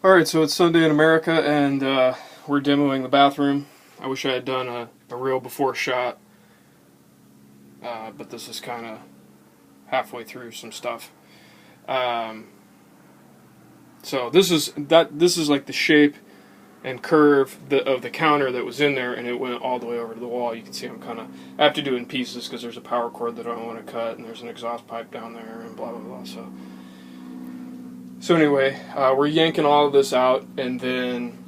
Alright, so it's Sunday in America, and we're demoing the bathroom. I wish I had done a real before shot, but this is kind of halfway through some stuff. So this is like the shape and curve of the counter that was in there, and it went all the way over to the wall. You can see I have to do it in pieces because there's a power cord that I don't want to cut, and there's an exhaust pipe down there, and blah blah blah. So anyway, we're yanking all of this out, and then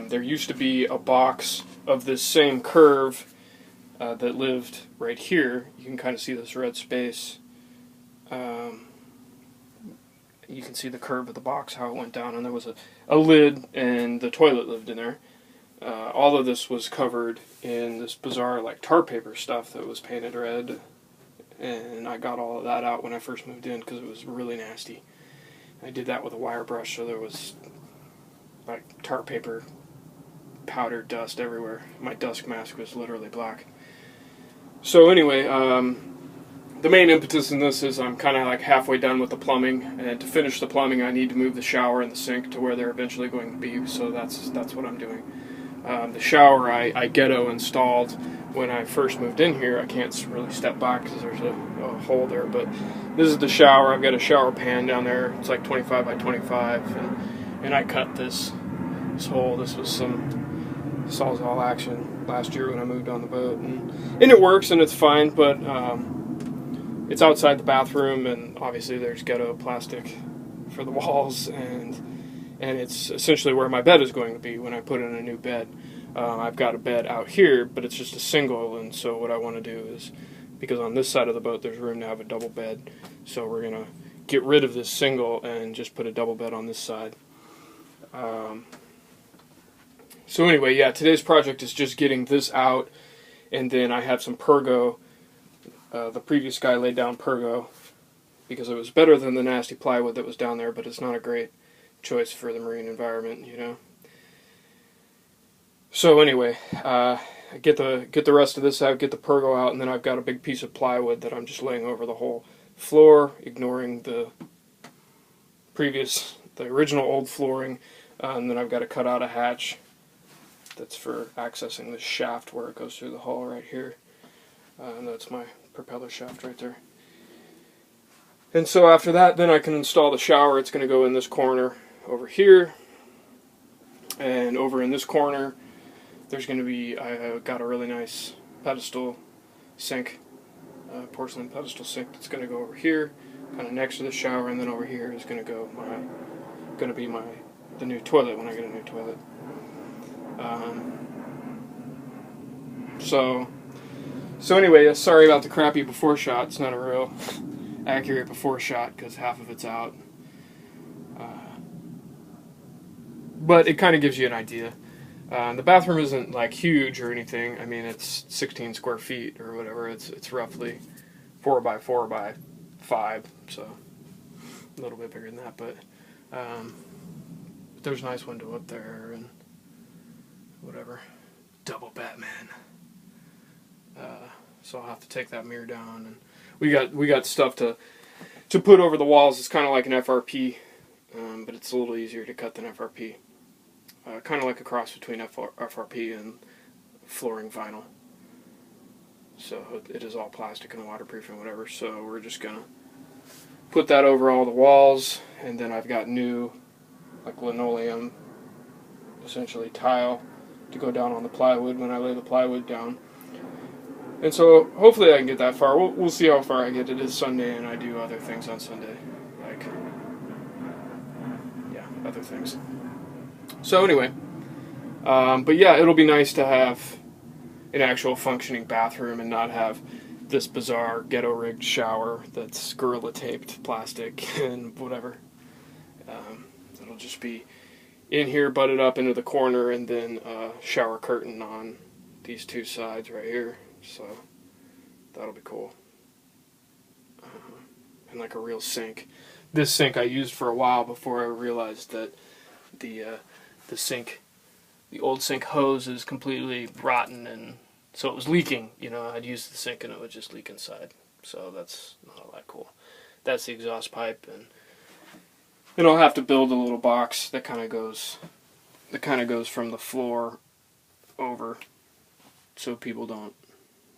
there used to be a box of this same curve that lived right here. You can kind of see this red space. You can see the curve of the box, how it went down, and there was a lid, and the toilet lived in there. All of this was covered in this bizarre like tar paper stuff that was painted red, and I got all of that out when I first moved in because it was really nasty. I did that with a wire brush, so there was like tar paper powder dust everywhere. My dust mask was literally black. So anyway, the main impetus in this is I'm kind of like halfway done with the plumbing, and to finish the plumbing I need to move the shower and the sink to where they're eventually going to be, so that's what I'm doing. The shower I ghetto installed when I first moved in here. I can't really step back because there's a hole there, but this is the shower. I've got a shower pan down there. It's like 25 by 25, and I cut this hole. This was some Sawzall action last year when I moved on the boat, and it works and it's fine, but it's outside the bathroom, and obviously there's ghetto plastic for the walls, and it's essentially where my bed is going to be when I put in a new bed. I've got a bed out here, but it's just a single, and so what I want to do is, because on this side of the boat there's room to have a double bed, so we're going to get rid of this single and just put a double bed on this side. So anyway, yeah, today's project is just getting this out, and then I have some Pergo. The previous guy laid down Pergo because it was better than the nasty plywood that was down there, but it's not a great choice for the marine environment, you know. So anyway, get the rest of this out, get the Pergo out, and then I've got a big piece of plywood that I'm just laying over the whole floor, ignoring the original old flooring, and then I've got to cut out a hatch that's for accessing the shaft where it goes through the hull right here, and that's my propeller shaft right there. And so after that, then I can install the shower. It's going to go in this corner over here, and over in this corner there's going to be, I got a really nice pedestal sink, porcelain pedestal sink that's going to go over here, kind of next to the shower, and then over here is going to be the new toilet when I get a new toilet. So anyway, sorry about the crappy before shot. It's not a real accurate before shot because half of it's out. But it kind of gives you an idea. The bathroom isn't like huge or anything. I mean, it's 16 square feet or whatever. It's roughly 4 by 4 by 5, so a little bit bigger than that. But there's a nice window up there and whatever. Double Batman. So I'll have to take that mirror down, and we got stuff to put over the walls. It's kind of like an FRP, but it's a little easier to cut than FRP. Kind of like a cross between FRP and flooring vinyl. So it is all plastic and waterproof and whatever. So we're just gonna put that over all the walls, and then I've got new like linoleum, essentially tile, to go down on the plywood when I lay the plywood down. And so hopefully I can get that far. We'll see how far I get. It is Sunday, and I do other things on Sunday, like other things. So anyway, but yeah, it'll be nice to have an actual functioning bathroom and not have this bizarre ghetto rigged shower that's gorilla taped plastic and whatever. It'll just be in here, butted up into the corner, and then a shower curtain on these two sides right here. So that'll be cool. And like a real sink. This sink I used for a while before I realized that the old sink hose is completely rotten, and so it was leaking. You know, I'd use the sink and it would just leak inside. So that's not all that cool. That's the exhaust pipe, and And I'll have to build a little box that kind of goes from the floor over, so people don't,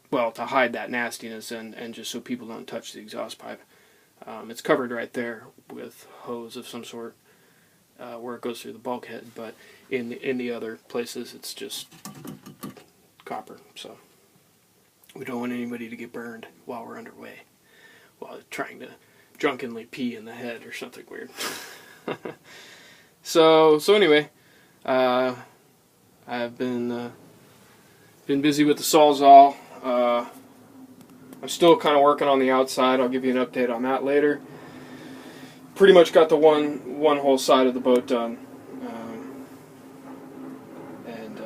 well, to hide that nastiness and just so people don't touch the exhaust pipe. It's covered right there with hose of some sort where it goes through the bulkhead, but in the other places it's just copper. So we don't want anybody to get burned while we're underway, while trying to drunkenly pee in the head or something weird. So anyway, I've been busy with the Sawzall. I'm still kind of working on the outside. I'll give you an update on that later. Pretty much got the one whole side of the boat done, and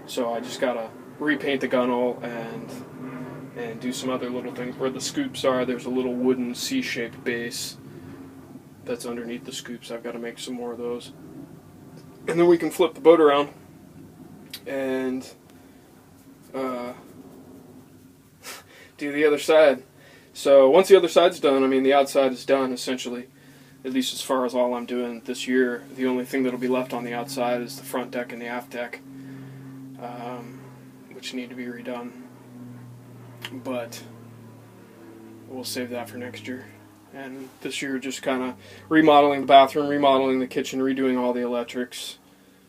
so I just gotta repaint the gunwale and do some other little things. Where the scoops are, there's a little wooden C-shaped base that's underneath the scoops. I've got to make some more of those, and then we can flip the boat around and do the other side. So once the other side's done, I mean the outside is done essentially, at least as far as all I'm doing this year. The only thing that'll be left on the outside is the front deck and the aft deck, which need to be redone. But we'll save that for next year. And this year just kind of remodeling the bathroom, remodeling the kitchen, redoing all the electrics,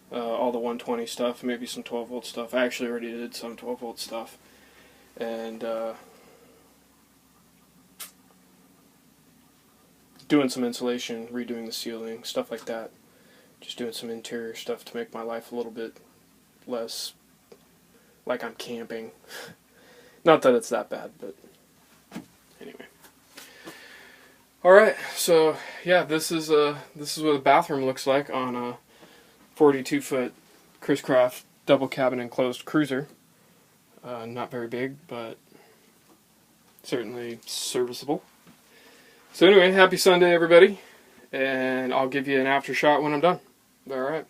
all the 120 stuff, maybe some 12 volt stuff. I actually already did some 12 volt stuff. And doing some insulation, redoing the ceiling, stuff like that. Just doing some interior stuff to make my life a little bit less like I'm camping. Not that it's that bad, but anyway. Alright, so yeah, this is what a bathroom looks like on a 42-foot Chris Craft double cabin enclosed cruiser. Not very big, but certainly serviceable. So anyway, happy Sunday, everybody, and I'll give you an after shot when I'm done. Alright.